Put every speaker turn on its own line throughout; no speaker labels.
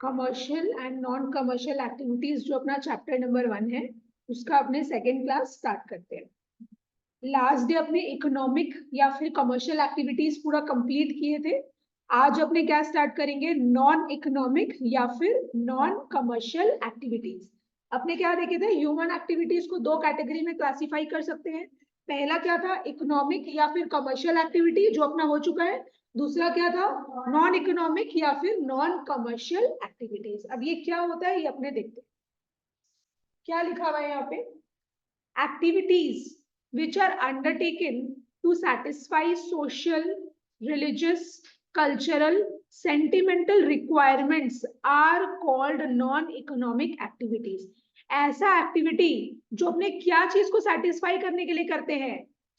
Commercial and non commercial activities जो अपना chapter number 1 है, उसका अपने सेकेंड क्लास स्टार्ट करते हैं। लास्ट डे अपने इकोनॉमिक या फिर कमर्शियल एक्टिविटीज पूरा कंप्लीट किए थे। आज अपने क्या स्टार्ट करेंगे, नॉन इकोनॉमिक या फिर नॉन कमर्शियल एक्टिविटीज। अपने क्या देखे थे, ह्यूमन एक्टिविटीज को दो कैटेगरी में क्लासिफाई कर सकते हैं। पहला क्या था, इकोनॉमिक या फिर कमर्शियल एक्टिविटी, जो अपना हो चुका है। दूसरा क्या था, नॉन इकोनॉमिक या फिर नॉन कमर्शियल एक्टिविटीज। अब ये क्या होता है, ये अपने देखते हैं। क्या लिखा हुआ है यहाँ पे, activities which are undertaken to satisfy social, religious, cultural, sentimental requirements are called non-economic activities. ऐसा एक्टिविटी जो अपने क्या चीज को सेटिस्फाई करने के लिए करते हैं,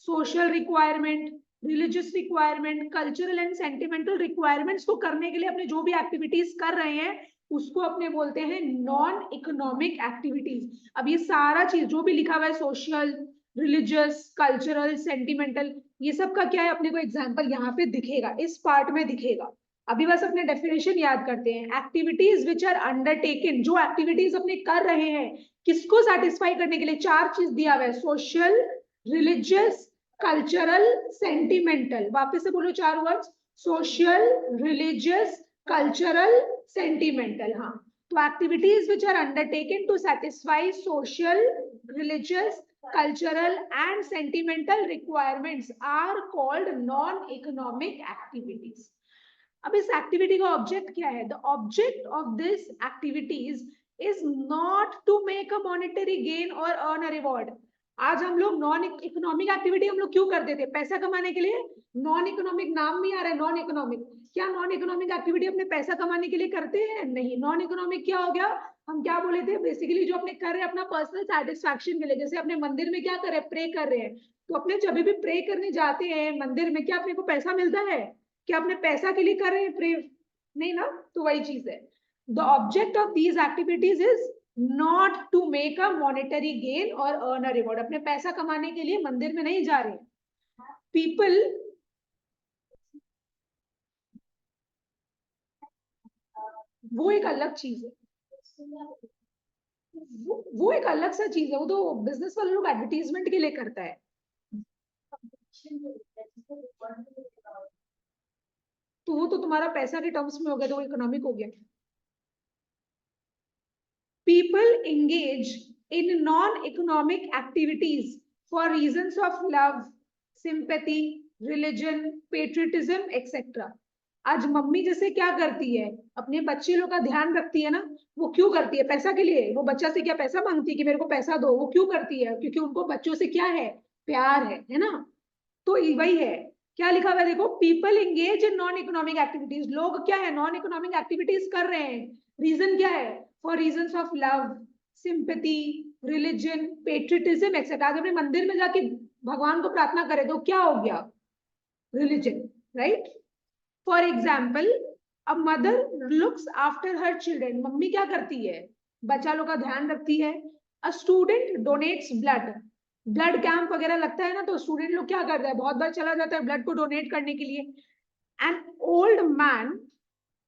social requirement, religious requirement, cultural and sentimental requirements को करने के लिए अपने जो भी एक्टिविटीज कर रहे हैं, उसको अपने बोलते हैं नॉन इकोनॉमिक एक्टिविटीज। अब ये सारा चीज जो भी लिखा हुआ है, सोशल, रिलीजियस, कल्चरल, सेंटिमेंटल, ये सब का क्या है, अपने को एग्जांपल यहाँ पे दिखेगा, इस पार्ट में दिखेगा। अभी बस अपने डेफिनेशन याद करते हैं। एक्टिविटीज विच आर अंडरटेकन, जो एक्टिविटीज अपने कर रहे हैं किसको सेटिस्फाई करने के लिए, चार चीज दिया हुआ है, सोशल, रिलीजियस, कल्चरल, सेंटिमेंटल। वापस से बोलो चार words, social, religious, cultural, sentimental. हाँ, तो activities which are undertaken to satisfy social, religious, cultural and sentimental requirements are called non-economic activities. अब इस एक्टिविटी का ऑब्जेक्ट क्या है, the object of this activities is not to make a monetary gain और earn a reward. आज हम लोग non economic activity हम लोग क्यों करते थे, पैसा कमाने के लिए। नॉन इकोनॉमिक नाम भी आ रहा है, नॉन इकोनॉमिक। क्या नॉन इकोनॉमिक एक्टिविटी अपने पैसा कमाने के लिए करते हैं, नहीं। नॉन इकोनॉमिक क्या हो गया, हम क्या बोले थे, बेसिकली जो अपने कर रहे हैं अपना पर्सनल सेटिस्फैक्शन के लिए। जैसे अपने मंदिर में क्या कर रहे हैं, प्रे कर रहे हैं, तो अपने जब भी प्रे करने जाते हैं मंदिर में, क्या अपने को पैसा मिलता है, क्या अपने पैसा के लिए कर रहे हैं प्रे, नहीं ना। तो वही चीज है, the object of these activities is not to make a monetary gain और अर्न अ रिवॉर्ड। अपने पैसा कमाने के लिए मंदिर में नहीं जा रहे। पीपल, वो एक अलग चीज है, वो एक अलग सा चीज है, वो तो बिजनेस वाले लोग एडवर्टीजमेंट के लिए करता है। तो वो तो तुम्हारा पैसा के टर्म्स में हो गया, तो वो इकोनॉमिक हो गया। People engage in non-economic activities for reasons of love, sympathy, religion, patriotism, etc. आज मम्मी जैसे क्या करती है, अपने बच्चे लोग का ध्यान रखती है ना। वो क्यों करती है, पैसा के लिए। वो बच्चा से क्या पैसा मांगती है कि मेरे को पैसा दो, वो क्यों करती है, क्योंकि उनको बच्चों से क्या है, प्यार है ना। तो वही है, क्या लिखा हुआ है देखो, people engage in non economic activities. लोग क्या है, नॉन इकोनॉमिक एक्टिविटीज कर रहे हैं। रीजन क्या है, for reasons of love, sympathy, religion, patriotism etcetera. आज अपने मंदिर में जाके भगवान को प्रार्थना करे तो क्या हो गया, religion, right. For example, a mother looks after her children. Mummy क्या करती है, बच्चा लोग का ध्यान रखती है। A student donates blood, blood camp वगैरह लगता है ना, तो स्टूडेंट लोग क्या करता है, बहुत बार चला जाता है ब्लड को डोनेट करने के लिए। An old man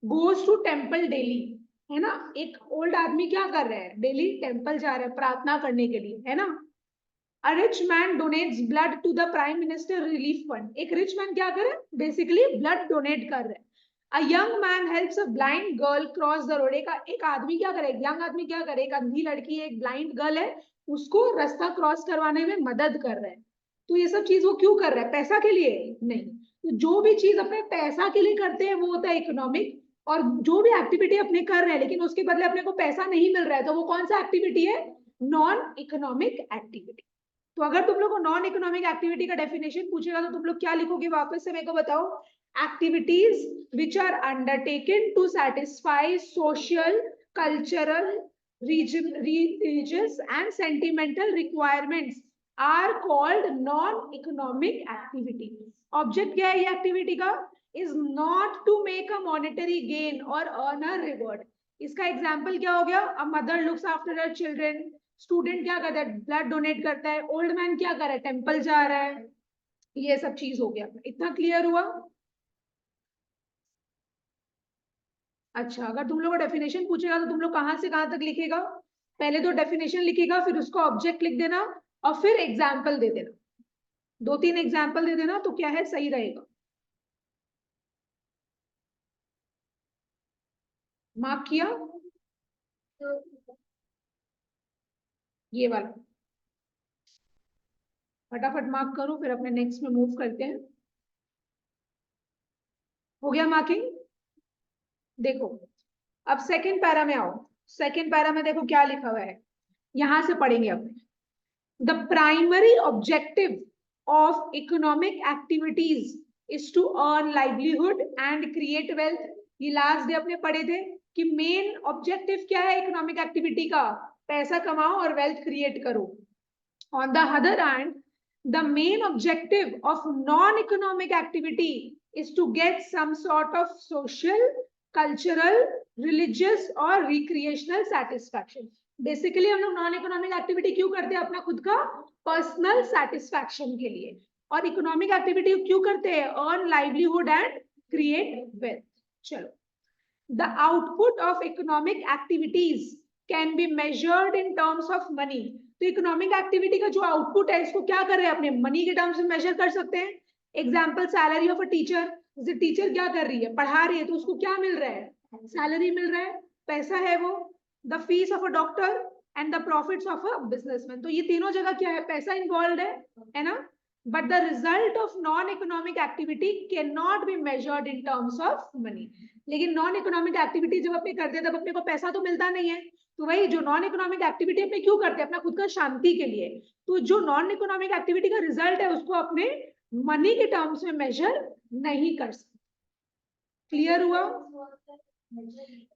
goes to temple daily, है ना। एक ओल्ड आदमी क्या कर रहा है, डेली टेम्पल जा रहा है प्रार्थना करने के लिए, है ना। A rich man donates blood to the prime minister relief fund. एक रिच मैन क्या करे, बेसिकली ब्लड डोनेट कर रहे हैं। A young man helps a blind girl cross the road. एक आदमी क्या करे, एक यंग आदमी क्या करे, एक अंधी लड़की है, एक ब्लाइंड गर्ल है, उसको रास्ता क्रॉस करवाने में मदद कर रहे हैं। तो ये सब चीज वो क्यों कर रहा है, पैसा के लिए नहीं। तो जो भी चीज अपने पैसा के लिए करते हैं वो होता है इकोनॉमिक। और जो भी एक्टिविटी अपने कर रहे हैं लेकिन उसके बदले अपने को पैसा नहीं मिल रहा है, तो वो कौन सा एक्टिविटी है, नॉन इकोनॉमिक एक्टिविटी। तो अगर तुम लोग को नॉन इकोनॉमिक एक्टिविटी का डेफिनेशन पूछेगा तो तुम लोग क्या लिखोगे, वापस से मेरे को बताओ। Activities which are undertaken to satisfy social, cultural, religious and sentimental requirements are called non-economic activity. Object क्या है ये एक्टिविटी का, is not to make a monetary gain or earn a reward. इसका एग्जाम्पल क्या हो गया, अ mother looks after her children, student क्या करता है, ब्लड डोनेट करता है, ओल्ड मैन क्या कर रहा है, टेम्पल जा रहा है। ये सब चीज हो गया, इतना क्लियर हुआ। अच्छा, अगर तुम लोग को डेफिनेशन पूछेगा तो तुम लोग कहाँ से कहाँ तक लिखेगा? पहले तो डेफिनेशन लिखेगा, फिर उसको ऑब्जेक्ट लिख देना और फिर एग्जाम्पल दे देना। 2-3 एग्जाम्पल दे देना तो क्या है, सही रहेगा। मार्क किया ये वाला? फटाफट मार्क करो, फिर अपने नेक्स्ट में मूव करते हैं। हो गया मार्किंग? देखो, अब सेकंड पैरा में आओ। सेकंड पैरा में देखो क्या लिखा हुआ है, यहां से पढ़ेंगे अपने। The primary objective of economic activities is to earn livelihood and create wealth. ये लास्ट डे अपने पढ़े थे कि मेन ऑब्जेक्टिव क्या है इकोनॉमिक एक्टिविटी का? पैसा कमाओ और वेल्थ क्रिएट करो। On the other hand, the main objective of non-economic activity is to get some sort of social, cultural, religious or recreational satisfaction. Basically हम लोग नॉन इकोनॉमिक एक्टिविटी क्यों करते हैं? अपना खुद का पर्सनल सेटिस्फैक्शन के लिए। और इकोनॉमिक एक्टिविटी क्यों करते हैं? Earn livelihood and create wealth. चलो, the output of economic activities can be measured in terms of money. तो इकोनॉमिक एक्टिविटी का जो आउटपुट है इसको क्या कर रहे हैं? अपने मनी के टर्म्स में मेजर कर सकते हैं। Example, salary of a teacher. जैसे टीचर क्या कर रही है? पढ़ा रही है, तो उसको क्या मिल रहा है? सैलरी मिल रहा है, पैसा है वो। The fees of a doctor and the profits of a businessman. तो ये तीनों जगह क्या है? पैसा इन्वॉल्व है ना? But the result of non-economic activity cannot be measured in terms of money. लेकिन नॉन इकोनॉमिक एक्टिविटी जब अपने करते हैं तब अपने को पैसा तो मिलता नहीं है। तो वही जो नॉन इकोनॉमिक एक्टिविटी अपने क्यों करते हैं? अपना खुद का शांति के लिए। तो जो नॉन इकोनॉमिक एक्टिविटी का रिजल्ट है उसको अपने मनी के टर्म्स में मेजर नहीं कर सकते। क्लियर हुआ?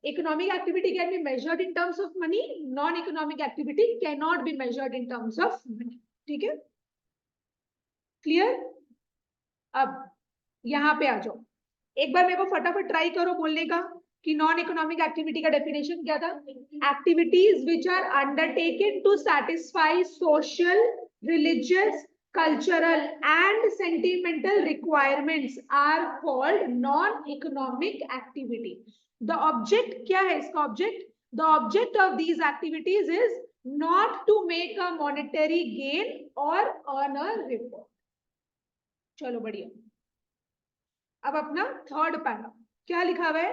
Economic activity can be measured in terms of money, non economic activity can not be measured in terms of money. ठीक है, क्लियर? अब यहाँ पे आ जाओ, एक बार मेरे को फटाफट ट्राई करो बोलने का कि नॉन इकोनॉमिक एक्टिविटी का डेफिनेशन क्या था? Activities which are undertaken to satisfy social, religious, cultural and sentimental requirements are called non economic activity. The object क्या है इसका? Object, the object of these activities is not to make a monetary gain और earn a reward. चलो बढ़िया। अब अपना third para क्या लिखा हुआ है?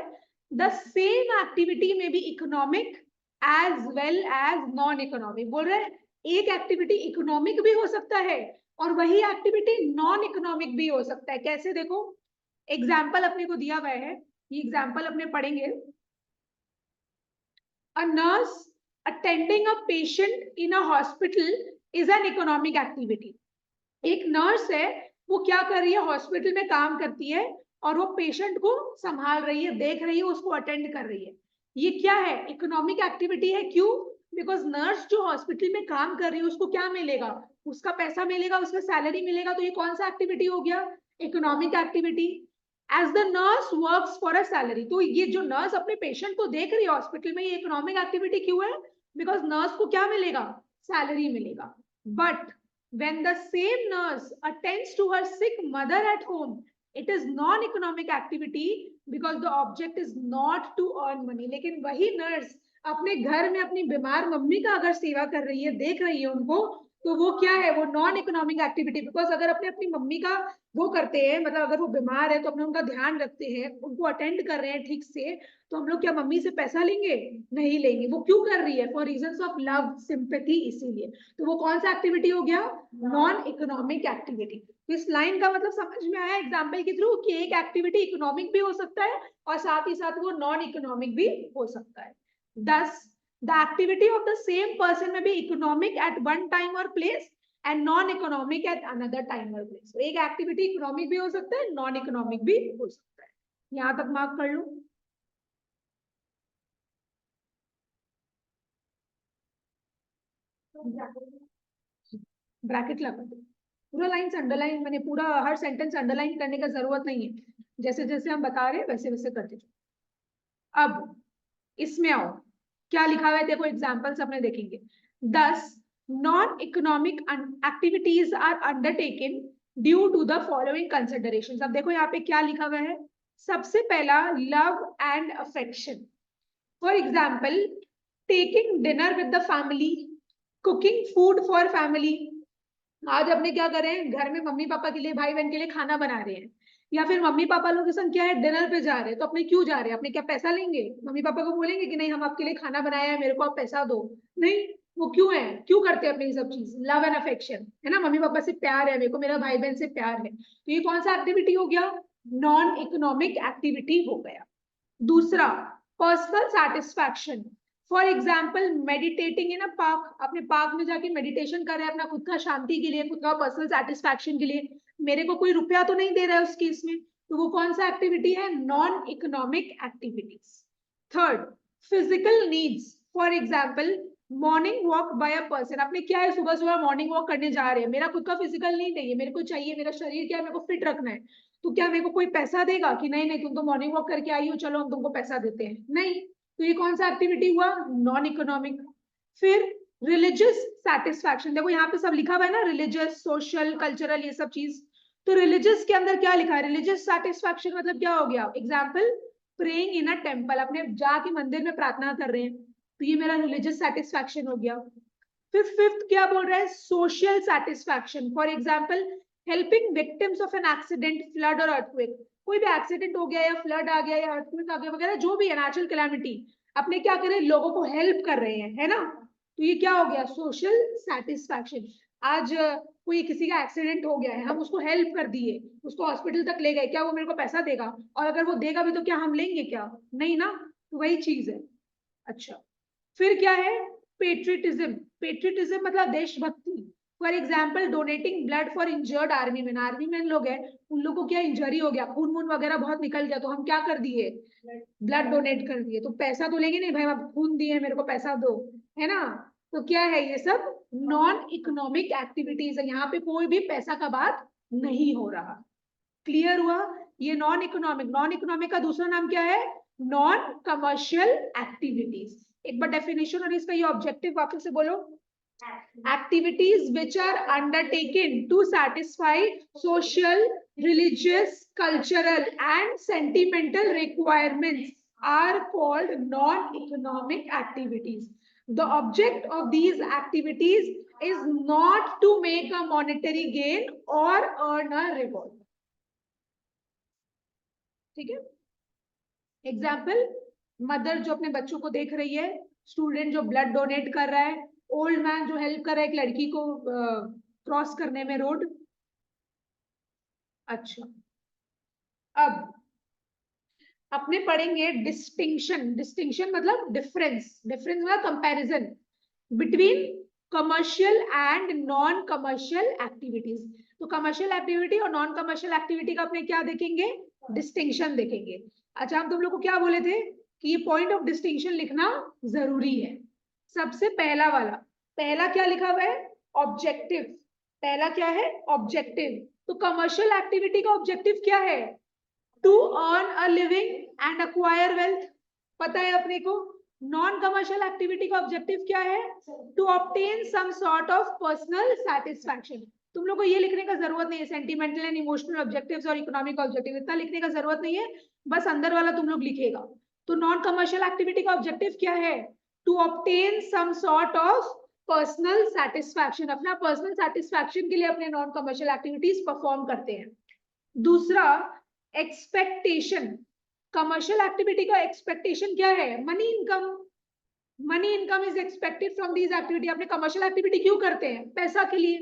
द सेम एक्टिविटी में भी economic as well as non economic. बोल रहे हैं एक एक्टिविटी इकोनॉमिक भी हो सकता है और वही एक्टिविटी नॉन इकोनॉमिक भी हो सकता है। कैसे? देखो, एग्जाम्पल अपने को दिया हुआ है, ये एग्जाम्पल अपने पढ़ेंगे। A nurse attending a patient in a hospital is an economic activity. एक नर्स है, वो क्या कर रही है? हॉस्पिटल में काम करती है और वो पेशेंट को संभाल रही है, देख रही है, उसको अटेंड कर रही है। ये क्या है? इकोनॉमिक एक्टिविटी है। क्यों? बिकॉज नर्स जो हॉस्पिटल में काम कर रही है उसको क्या मिलेगा? उसका पैसा मिलेगा, उसका सैलरी मिलेगा। तो ये कौन सा एक्टिविटी हो गया? Economic activity. As the nurse works for a salary. तो ये जो नर्स अपने पेशेंट को देख रही है हॉस्पिटल में, ये इकोनॉमिक एक्टिविटी क्यों है? बिकॉज नर्स को क्या मिलेगा? सैलरी मिलेगा। But when the same nurse attends to her sick mother at home, it is non-economic activity because the object is not to earn money. लेकिन वही नर्स अपने घर में अपनी बीमार मम्मी का अगर सेवा कर रही है, देख रही है उनको, तो वो क्या है? वो नॉन इकोनॉमिक एक्टिविटी। बिकॉज अगर अपने अपनी मम्मी का वो करते हैं, मतलब अगर वो बीमार है तो अपने उनका ध्यान रखते हैं, उनको अटेंड कर रहे हैं ठीक से, तो हम लोग क्या मम्मी से पैसा लेंगे? नहीं लेंगे। वो क्यों कर रही है? For reasons of love, sympathy, इसीलिए। तो वो कौन सा एक्टिविटी हो गया? Non economic activity. तो इस लाइन का मतलब समझ में आया एग्जाम्पल के थ्रू कि एक एक्टिविटी इकोनॉमिक भी हो सकता है और साथ ही साथ वो नॉन इकोनॉमिक भी हो सकता है। Thus, the activity of the same person may be economic at one time or place and non-economic at another time or place. So, एक एक्टिविटी इकोनॉमिक भी हो सकता है, नॉन इकोनॉमिक भी हो सकता है। यहाँ तक मार्क कर लो। ब्रैकेट लगा दो। पूरा लाइन अंडरलाइन, मैंने पूरा हर सेंटेंस अंडरलाइन करने का जरूरत नहीं है, जैसे जैसे हम बता रहे हैं वैसे वैसे करते जाओ। अब इसमें आओ, क्या लिखा हुआ है देखो, एग्जांपल्स अपने देखेंगे। 10 non economic activities are undertaken due to the following considerations. अब देखो यहाँ पे क्या लिखा हुआ है? सबसे पहला love and affection. For example, taking dinner with the family, cooking food for family. आज अपने क्या कर रहे हैं, घर में मम्मी पापा के लिए, भाई बहन के लिए खाना बना रहे हैं, या फिर मम्मी पापा लोग के संग क्या है, डिनर पे जा रहे हैं, तो अपने क्यों जा रहे हैं, अपने क्या पैसा लेंगे, मम्मी पापा को बोलेंगे कि नहीं हम आपके लिए खाना बनाया है, मेरे को आप पैसा दो? नहीं, वो क्यों है, क्यों करते हैं अपने ये सब चीज? लव एंड अफेक्शन है ना, मम्मी पापा से प्यार है, मेरे को मेरा भाई बहन से प्यार है। तो ये कौन सा एक्टिविटी हो गया? नॉन इकोनॉमिक एक्टिविटी हो गया। दूसरा, personal satisfaction. For example, meditating in a park, अपने पार्क में जाके मेडिटेशन कर रहे हैं अपना खुद का शांति के लिए, खुद का पर्सनल सेटिस्फैक्शन के लिए, मेरे को कोई रुपया तो नहीं दे रहा है उस केस में, तो वो कौन सा एक्टिविटी है? Non economic activities. Third, physical needs. For example, morning walk bye a person, आपने क्या है, सुबह सुबह मॉर्निंग वॉक करने जा रहे हैं, मेरा खुद का फिजिकल नीड है, मेरे को चाहिए, मेरा शरीर क्या है, मेरे को फिट रखना है, तो क्या मेरे को कोई पैसा देगा कि नहीं नहीं तुम तो मॉर्निंग वॉक करके आई हो, चलो हम तुमको पैसा देते हैं? नहीं। तो ये कौन सा एक्टिविटी हुआ? Non economic. फिर रिलीजियस सेटिस्फैक्शन, देखो यहाँ पे सब लिखा हुआ है ना, रिलीजियस, सोशल, कल्चरल, ये सब चीज। तो रिलीजियस के अंदर क्या लिखा है? रिलीजियस सेटिस्फैक्शन मतलब क्या हो गया? Example, praying in a temple, अपने जाके मंदिर में प्रार्थना कर रहे हैं, तो ये मेरा रिलीजियस सेटिस्फैक्शन हो गया। फिर फिफ्थ क्या बोल रहा है? Social satisfaction. For example, helping victims of an accident, flood और अर्थक्वेक, कोई भी एक्सीडेंट हो गया या फ्लड आ गया या अर्थक्वेक आ गया वगैरह, जो भी है नेचुरल कैलामिटी, अपने क्या करें, लोगों को हेल्प कर रहे हैं, है ना, तो ये क्या हो गया? Social satisfaction. आज कोई किसी का एक्सीडेंट हो गया है, हम उसको हेल्प कर दिए, उसको हॉस्पिटल तक ले गए, क्या वो मेरे को पैसा देगा? और अगर वो देगा भी तो क्या हम लेंगे क्या? नहीं ना, तो वही चीज है। अच्छा, फिर क्या है? पेट्रियटिज्म। पेट्रियटिज्म मतलब देशभक्ति। For example, donating blood for injured army man, army man लोग हैं, उन लोगों को क्या इंजरी हो गया, खून वून वगैरह बहुत निकल गया, तो हम क्या कर दिए? ब्लड डोनेट कर दिए। तो पैसा तो लेंगे नहीं भाई, आप खून दिए मेरे को पैसा दो, है ना। तो क्या है ये सब? नॉन इकोनॉमिक एक्टिविटीज है, यहाँ पे कोई भी पैसा का बात नहीं हो रहा। क्लियर हुआ? ये नॉन इकोनॉमिक, नॉन इकोनॉमिक का दूसरा नाम क्या है? Non commercial activities. एक बार डेफिनेशन और इसका ये ऑब्जेक्टिव वापस से बोलो। Activities which are undertaken to satisfy social, religious, cultural and sentimental requirements are called non-economic activities. The object of these activities is not to make a monetary gain or earn a reward. ठीक है? Example, mother जो अपने बच्चों को देख रही है, student जो ब्लड डोनेट कर रहा है, ओल्ड मैन जो हेल्प कर रहा है एक लड़की को क्रॉस करने में रोड। अच्छा, अब अपने पढ़ेंगे डिस्टिंक्शन। डिस्टिंक्शन मतलब डिफरेंस, डिफरेंस मतलब comparison between commercial and non commercial activities. तो कमर्शियल एक्टिविटी और नॉन कमर्शियल एक्टिविटी का अपने क्या देखेंगे? डिस्टिंक्शन देखेंगे। अच्छा, हम तुम लोग को क्या बोले थे कि ये पॉइंट ऑफ डिस्टिंक्शन लिखना जरूरी है। सबसे पहला वाला, पहला क्या लिखा हुआ है? ऑब्जेक्टिव। पहला क्या है? ऑब्जेक्टिव। तो कमर्शियल एक्टिविटी का ऑब्जेक्टिव क्या है? To earn a living and acquire wealth, पता है अपने को। नॉन कमर्शियल एक्टिविटी का ऑब्जेक्टिव क्या है? To obtain some sort of personal satisfaction. तुम लोग को ये लिखने का जरूरत नहीं है, सेंटिमेंटल एंड इमोशनल ऑब्जेक्टिव्स और इकोनॉमिक ऑब्जेक्टिव, इतना लिखने का जरूरत नहीं है, बस अंदर वाला तुम लोग लिखेगा। तो नॉन कमर्शियल एक्टिविटी का ऑब्जेक्टिव क्या है? To obtain some sort of personal satisfaction, अपना पर्सनल सेटिस्फैक्शन के लिए अपने नॉन कमर्शियल एक्टिविटीज परफॉर्म करते हैं। दूसरा, एक्सपेक्टेशन। कमर्शियल एक्टिविटी का एक्सपेक्टेशन क्या है? Money income. Money income is expected from these activity. अपने कमर्शियल एक्टिविटी क्यों करते हैं? पैसा के लिए।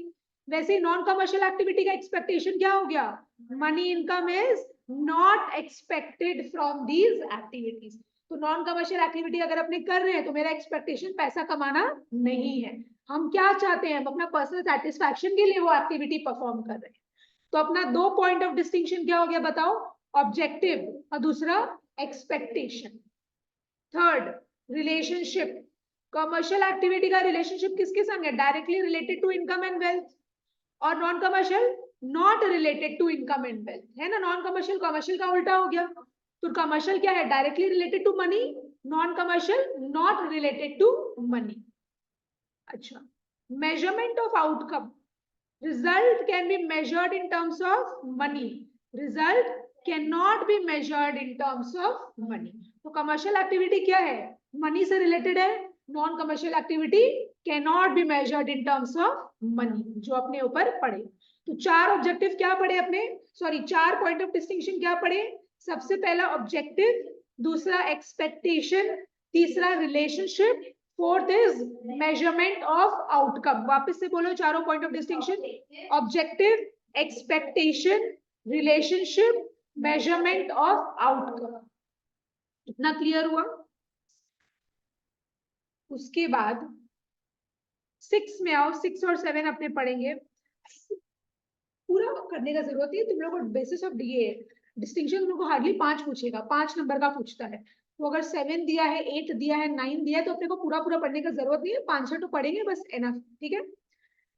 वैसे नॉन कमर्शियल एक्टिविटी का एक्सपेक्टेशन क्या हो गया? Money income is not expected from these activities. तो नॉन कमर्शियल एक्टिविटी अगर अपने कर रहे हैं तो मेरा एक्सपेक्टेशन पैसा कमाना नहीं है। हम क्या चाहते हैं? हम अपना पर्सनल सेटिस्फैक्शन के लिए वो एक्टिविटी परफॉर्म कर रहे हैं। तो अपना दो पॉइंट ऑफ डिस्टिंक्शन क्या हो गया बताओ? ऑब्जेक्टिव और दूसरा expectation. Third, relationship. Commercial activity का रिलेशनशिप किसके संग है? Directly related to income and wealth. और non commercial not related to income and wealth, है ना। नॉन कमर्शियल कमर्शियल का उल्टा हो गया। तो कमर्शियल क्या है? Directly related to money, non commercial not related to money. अच्छा, measurement of outcome. Result can be measured in terms of money. Result can not be measured in terms of money. तो commercial activity क्या है, money से रिलेटेड है। Non commercial activity can not be measured in terms of money, जो अपने ऊपर पड़े। तो चार ऑब्जेक्टिव क्या पड़े अपने, सॉरी चार पॉइंट ऑफ डिस्टिंक्शन क्या पड़े। सबसे पहला ऑब्जेक्टिव, दूसरा एक्सपेक्टेशन, तीसरा relationship, fourth is measurement of outcome. वापस से बोलो चारों point of distinction, objective, expectation, relationship, measurement of outcome. इतना क्लियर हुआ। उसके बाद 6 में आओ, 6 और 7 अपने पढ़ेंगे। पूरा करने का जरूरत है, तुम लोगों को बेसिस ऑफ डीए डिस्टिंक्शन तुम लोग को हार्डली 5 पूछेगा, 5 नंबर का पूछता है। तो अगर 7 दिया है, 8 दिया है, 9 दिया है, तो अपने को पूरा पूरा पढ़ने का जरूरत नहीं है, 5 तो पढ़ेंगे बस, एनफ। ठीक है।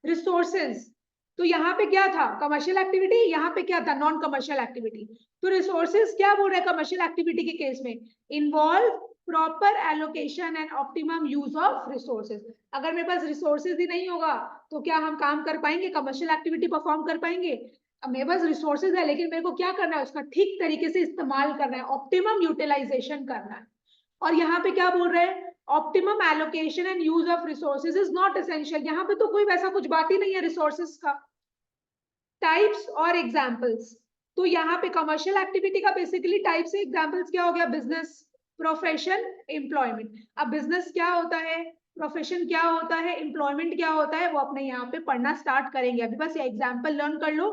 रिसोर्सेज, तो यहाँ पे क्या था, कमर्शियल एक्टिविटी, यहाँ पे क्या था, नॉन कमर्शियल एक्टिविटी। तो रिसोर्सेज क्या बोल रहा है कमर्शियल एक्टिविटी के केस में, involve proper allocation and optimum use of resources. अगर मेरे पास रिसोर्सेज ही नहीं होगा तो क्या हम काम कर पाएंगे, कमर्शियल एक्टिविटी परफॉर्म कर पाएंगे। अब मेरे पास रिसोर्सेज है, लेकिन मेरे को क्या करना है, उसका ठीक तरीके से इस्तेमाल करना है, ऑप्टिमम यूटिलाइजेशन करना है। और यहाँ पे क्या बोल रहे हैं, optimum allocation and use of resources is not essential. यहाँ पे तो कोई वैसा कुछ बात ही नहीं है रिसोर्सेज का। टाइप्स और एग्जाम्पल्स, तो यहाँ पे कमर्शियल एक्टिविटी का बेसिकली टाइप्स एग्जाम्पल्स क्या हो गया, बिजनेस, प्रोफेशन, एम्प्लॉयमेंट। अब बिजनेस क्या होता है, प्रोफेशन क्या होता है, एम्प्लॉयमेंट क्या होता है, वो अपने यहाँ पे पढ़ना स्टार्ट करेंगे। अभी बस ये एग्जाम्पल लर्न कर लो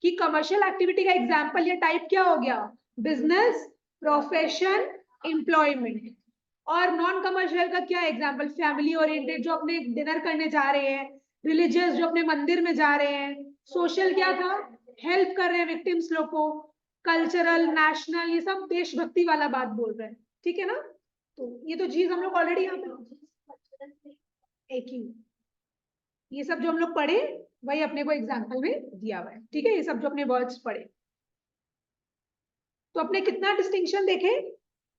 कि कमर्शियल एक्टिविटी का एग्जाम्पल या टाइप क्या हो गया, बिजनेस, प्रोफेशन, एम्प्लॉयमेंट। और नॉन कमर्शियल का क्या एग्जाम्पल, फैमिली ओरिएंटेड जो अपने डिनर करने जा रहे हैं, रिलीजियस जो अपने मंदिर में जा रहे हैं, सोशल क्या था, हेल्प कर रहे हैं विक्टिम्स लोग को, कल्चरल, नेशनल, ये सब देशभक्ति वाला बात बोल रहे हैं। ठीक है ना। तो ये तो चीज हम लोग ऑलरेडी यहाँ पे एक ही, ये सब जो हम लोग पढ़े वही अपने को एग्जाम्पल में दिया हुआ है। ठीक है, ये सब जो अपने वर्ड्स पढ़े। तो अपने कितना डिस्टिंक्शन देखे,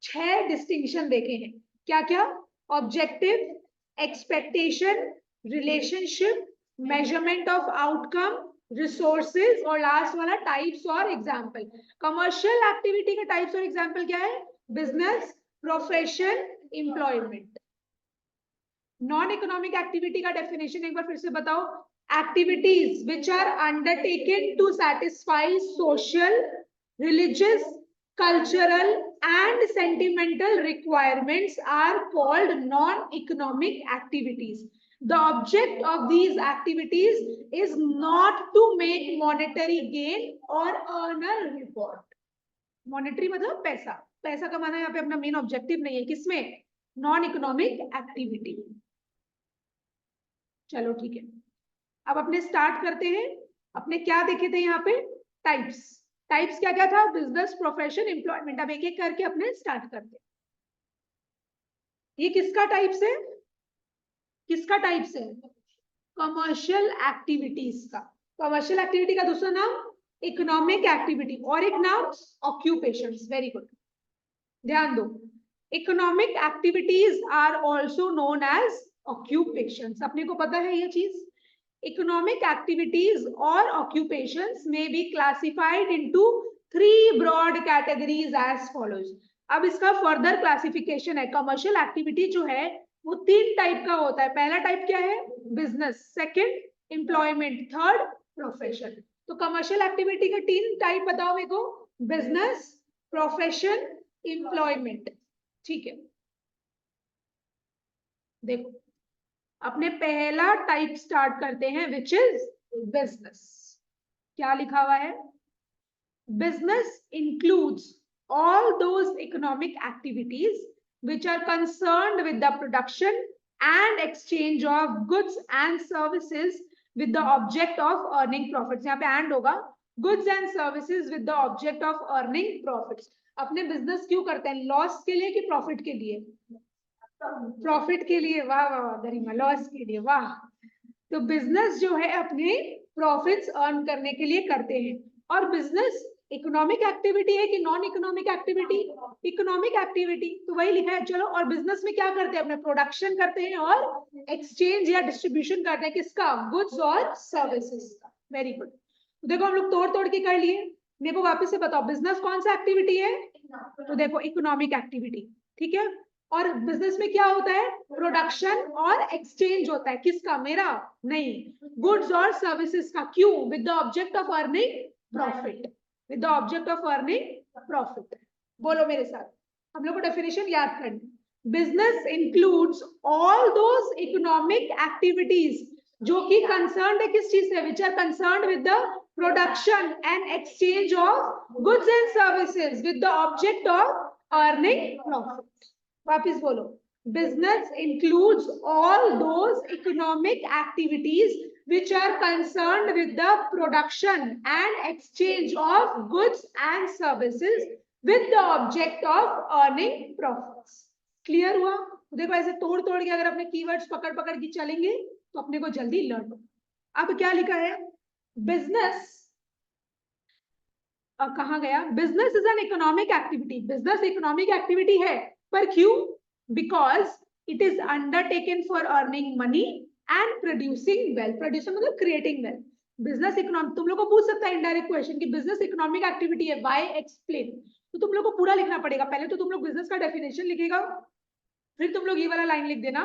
6 डिस्टिंक्शन देखे हैं। क्या क्या, objective, expectation, relationship, measurement of outcome, resources, और लास्ट वाला टाइप्स और एग्जाम्पल। कमर्शियल एक्टिविटी के टाइप्स और एग्जाम्पल क्या है, business, profession, employment. Non economic activity का डेफिनेशन एक बार फिर से बताओ, activities which are undertaken to satisfy social, religious, cultural and sentimental requirements are called non-economic activities. The object of these activities is not to make monetary gain or earn a reward. Monetary मतलब पैसा, पैसा कमाना यहाँ पे अपना main objective नहीं है, किसमें, नॉन इकोनॉमिक एक्टिविटी। चलो ठीक है, अब अपने स्टार्ट करते हैं। अपने क्या देखे थे यहाँ पे, टाइप्स। टाइप्स क्या क्या था, बिजनेस, प्रोफेशन, एम्प्लॉयमेंट। अब एक एक करके अपने स्टार्ट करते हैं। ये किसका टाइप्स है, किसका टाइप्स है, कमर्शियल एक्टिविटीज का। कमर्शियल एक्टिविटी का दूसरा नाम इकोनॉमिक एक्टिविटी, और एक नाम ऑक्यूपेशंस। वेरी गुड, ध्यान दो। Economic activities are also known as occupations. अपने को पता है ये चीज। Economic activities or occupations may be classified into 3 broad categories as follows. अब इसका फर्दर क्लासिफिकेशन है। कमर्शियल एक्टिविटी जो है वो 3 टाइप का होता है। पहला टाइप क्या है, business, second employment, third profession. तो कमर्शियल एक्टिविटी के 3 टाइप बताओ मेरे को, बिजनेस, प्रोफेशन, एम्प्लॉयमेंट। ठीक है, देखो अपने पहला टाइप स्टार्ट करते हैं, विच इज बिजनेस। क्या लिखा हुआ है, business includes all those economic activities which are concerned with the production and exchange of goods and services with the object of earning profits. यहाँ पे and होगा, goods and services with the object of earning profits. अपने business क्यों करते हैं, loss के लिए कि प्रॉफिट के लिए, प्रॉफिट के लिए। वाह वाह वाह गरिमा, लॉस के लिए, वाह। तो बिजनेस जो है अपने प्रॉफिट्स अर्न करने के लिए करते हैं। और बिजनेस इकोनॉमिक एक्टिविटी है कि non economic activity, economic activity, तो वही लिखा है। चलो, और बिजनेस में क्या करते हैं, अपने प्रोडक्शन करते हैं और एक्सचेंज या डिस्ट्रीब्यूशन करते हैं, किसका, गुड्स और सर्विसेज का। Very good. देखो हम लोग तोड़ तोड़ के कर लिए। मेरे को वापस से बताओ, बिजनेस कौन सा एक्टिविटी है? तो देखो इकोनॉमिक एक्टिविटी, ठीक है। और बिजनेस में क्या होता है? प्रोडक्शन और एक्सचेंज होता है। किसका? मेरा नहीं, गुड्स और सर्विसेज का। क्यों? With the object of earning profit, with the object of earning profit. बोलो मेरे साथ, हम लोग को डेफिनेशन याद करनी। Business includes all those economic activities जो कि कंसर्न्ड है किस चीज से? Which are concerned with the production and exchange of goods and services with the object of earning profit. वापिस बोलो, business includes all those economic activities which are concerned with the production and exchange of goods and services with the object of earning profits. Clear हुआ? देखो ऐसे तोड़ तोड़ के अगर अपने कीवर्ड्स पकड़ पकड़ के चलेंगे तो अपने को जल्दी लर्न हो। अब क्या लिखा है? बिजनेस कहाँ गया? Business is an economic activity. Business economic activity है, पर क्यों? Because it is undertaken for earning money and producing wealth. Producing मतलब क्रिएटिंग वेल्थ। बिजनेस इकोनॉमिक, तुम लोग को पूछ सकता है इनडायरेक्ट क्वेश्चन कि बिजनेस इकोनॉमिक एक्टिविटी है, व्हाई एक्सप्लेन। तो तुम लोग को पूरा लिखना पड़ेगा। पहले तो तुम लोग बिजनेस का डेफिनेशन लिखेगा, फिर तुम लोग ये वाला लाइन लिख देना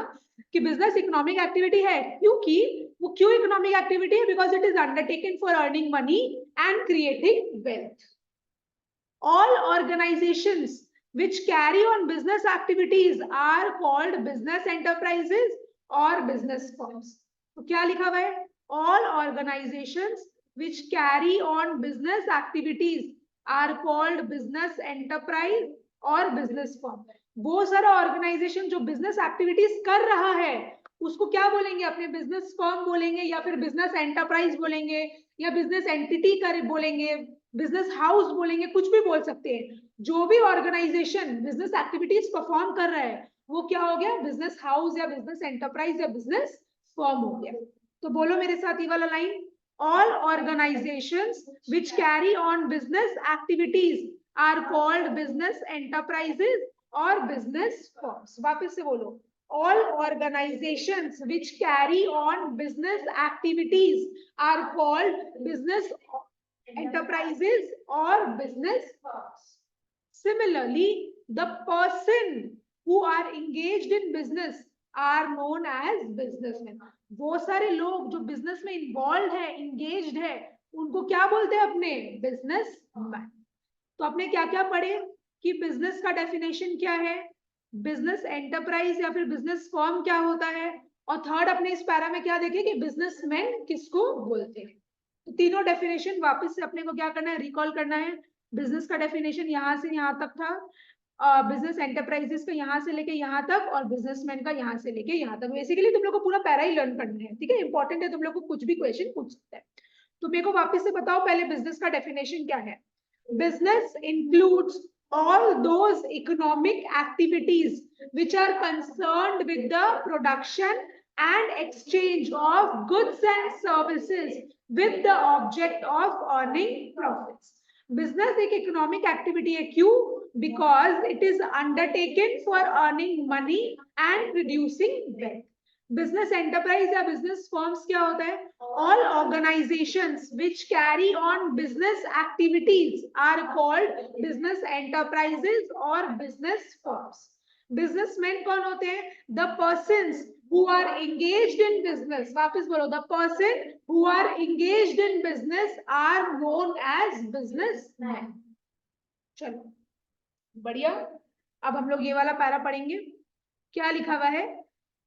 कि बिजनेस इकोनॉमिक एक्टिविटी है क्योंकि वो क्यों इकोनॉमिक एक्टिविटी है? Because it is undertaken for earning money and creating wealth. All organizations which carry on business activities are called business enterprises or business firms. तो क्या लिखा हुआ है? All organizations which carry on business activities are called business enterprise or business firm. वो सारा organisation जो business activities कर रहा है उसको क्या बोलेंगे? अपने बिजनेस फर्म बोलेंगे, या फिर बिजनेस एंटरप्राइज बोलेंगे, या बिजनेस एंटिटी कर बोलेंगे, बिजनेस हाउस बोलेंगे, कुछ भी बोल सकते हैं। जो भी ऑर्गेनाइजेशन बिजनेस एक्टिविटीज परफॉर्म कर रहा है वो क्या हो गया? बिजनेस हाउस या बिजनेस एंटरप्राइज या बिजनेस फर्म हो गया। तो बोलो मेरे साथ ये वाला line, all organisations which carry on business activities are called business enterprises और बिजनेस फर्म्स। वापस से बोलो, all organizations which carry on business activities are called business enterprises or business firms. Similarly, the person who are engaged in business are known as businessmen. वो सारे लोग जो business में involve है, इंगेज्ड है, उनको क्या बोलते हैं? अपने बिजनेसमैन। तो आपने क्या क्या पढ़े कि बिजनेस का डेफिनेशन क्या है, बिजनेस एंटरप्राइज या फिर बिजनेस फर्म क्या होता है, और थर्ड अपने इस पैरा में क्या देखे कि बिजनेसमैन किसको बोलते हैं। तो तीनों डेफिनेशन वापस से अपने को क्या करना है? रिकॉल करना है। बिजनेस का डेफिनेशन यहाँ से यहाँ तक था, बिजनेस एंटरप्राइजेस का यहाँ से लेके यहाँ तक, और बिजनेसमैन का यहाँ से लेके यहाँ तक। बेसिकली तुम लोग को पूरा पैरा ही लर्न करना है, ठीक है? इंपॉर्टेंट है, तुम लोग को कुछ भी क्वेश्चन पूछ सकता है। तो मेरे को वापस से बताओ पहले बिजनेस का डेफिनेशन क्या है। Business includes all those economic activities which are concerned with the production and exchange of goods and services with the object of earning profits. Business एक economic activity है, क्यों? Because it is undertaken for earning money and producing wealth. Business enterprise या business firms क्या होता है? All organisations which carry on business activities are called business enterprises और business firms. Businessman कौन होते हैं? The persons who are engaged in business. वापस बोलो, the person who are engaged in business are known as businessmen. चलो बढ़िया। अब हम लोग ये वाला पैरा पढ़ेंगे। क्या लिखा हुआ है?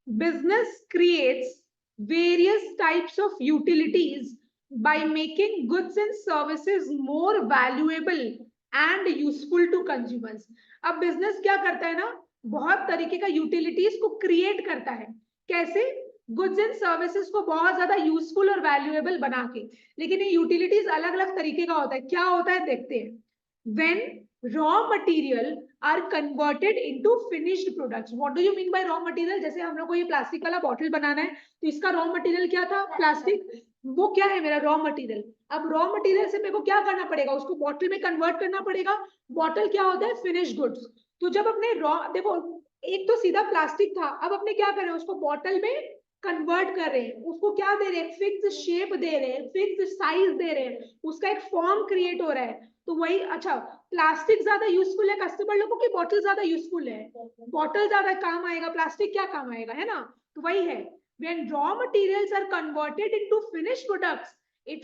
Business creates various types of utilities by making goods and services more valuable and useful to consumers. अब business क्या करता है ना, बहुत तरीके का utilities को create करता है। कैसे? goods and services को बहुत ज्यादा useful और valuable बना के। लेकिन ये utilities अलग अलग तरीके का होता है। क्या होता है देखते हैं। When raw material are converted into finished products. What do you mean by raw material? जैसे हम लोग को ये प्लास्टिक वाला बॉटल बनाना है तो इसका रॉ मटेरियल क्या था? प्लास्टिक। वो क्या है? मेरा रॉ मटेरियल। अब रॉ मटेरियल से मेरे को क्या करना पड़ेगा? उसको बॉटल में कन्वर्ट करना पड़ेगा। बॉटल क्या होता है? Finished goods. तो जब अपने रॉ, देखो एक तो सीधा प्लास्टिक था, अब अपने क्या करें? उसको बॉटल में कन्वर्ट कर रहे हैं, उसको क्या दे रहे हैं, फिक्स शेप दे रहे हैं, फिक्स साइज दे रहे हैं, उसका एक फॉर्म क्रिएट हो रहा है। तो वही, अच्छा प्लास्टिक ज्यादा यूजफुल है कस्टमर लोगों की, बॉटल ज्यादा यूजफुल है? बॉटल ज्यादा काम आएगा, प्लास्टिक क्या काम आएगा, है ना? तो वही है, when raw materials are converted into finished products, it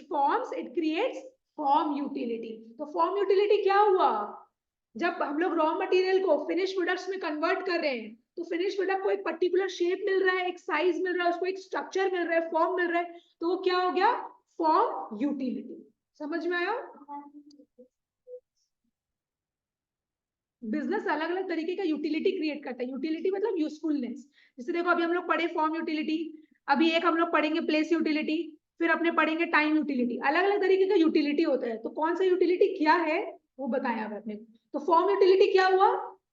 creates form utility। तो फॉर्म यूटिलिटी क्या हुआ, जब हम लोग रॉ मटेरियल को फिनिश प्रोडक्ट्स में कन्वर्ट कर रहे हैं, तो फिनिश प्रोडक्ट को एक पर्टिकुलर शेप मिल रहा है, एक साइज मिल रहा है, उसको एक स्ट्रक्चर मिल रहा है, फॉर्म मिल रहा है, तो वो क्या हो गया, फॉर्म यूटिलिटी। समझ में आया? बिजनेस अलग अलग तरीके का यूटिलिटी क्रिएट करता है। यूटिलिटी मतलब यूजफुलनेस। जैसे देखो अभी हम लोग पढ़े फॉर्म यूटिलिटी, अभी एक हम लोग पढ़ेंगे प्लेस यूटिलिटी, फिर अपने पढ़ेंगे टाइम यूटिलिटी। अलग अलग तरीके का यूटिलिटी होता है, तो कौन सा यूटिलिटी क्या है वो बताया आपने। तो फॉर्म यूटिलिटी क्या हुआ,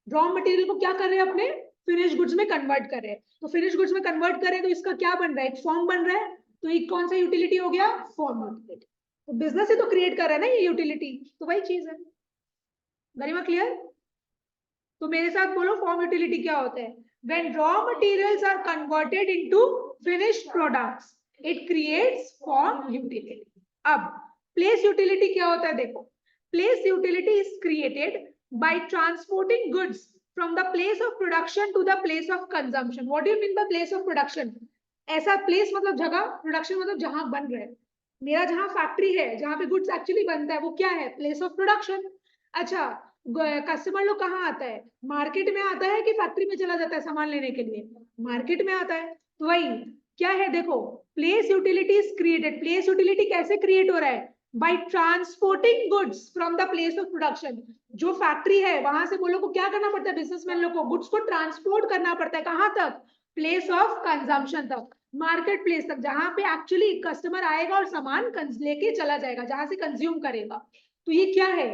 रॉ मटेरियल को क्या कर रहे हैं, अपने फिनिश गुड्स में कन्वर्ट कर रहे हैं। तो फिनिश गुड्स में कन्वर्ट कर रहे हैं तो इसका क्या बन रहा है, एक फॉर्म बन रहा है। तो ये कौन सा यूटिलिटी हो गया, फॉर्म यूटिलिटी। तो बिजनेस ही तो क्रिएट कर रहा है ना ये यूटिलिटी, तो वही चीज है। गरिमा क्लियर? तो मेरे साथ बोलो फॉर्म यूटिलिटी क्या होता है। When raw materials are converted into finished products, it creates form utility। अब place utility क्या होता है, देखो place utility is created by transporting goods from the place of production to the place of consumption। What do you mean by place of production? ऐसा place मतलब जगह, production मतलब जहां बन रहा है। मेरा जहां फैक्ट्री है, जहां पे गुड्स एक्चुअली बनता है, वो क्या है, प्लेस ऑफ प्रोडक्शन। अच्छा, कस्टमर लोग कहाँ आता है, मार्केट में आता है कि फैक्ट्री में चला जाता है सामान लेने के लिए, मार्केट में आता है। तो वही क्या है, देखो place utility is created. Place utility कैसे क्रिएट हो रहा है, by transporting goods from the place of production. जो फैक्ट्री है वहां से वो लोग को क्या करना पड़ता है, बिजनेसमैन लोग को गुड्स को ट्रांसपोर्ट करना पड़ता है, कहाँ तक, प्लेस ऑफ कंजम्पशन तक, मार्केट प्लेस तक, जहां पे एक्चुअली कस्टमर आएगा और सामान लेके चला जाएगा, जहां से कंज्यूम करेगा। तो ये क्या है,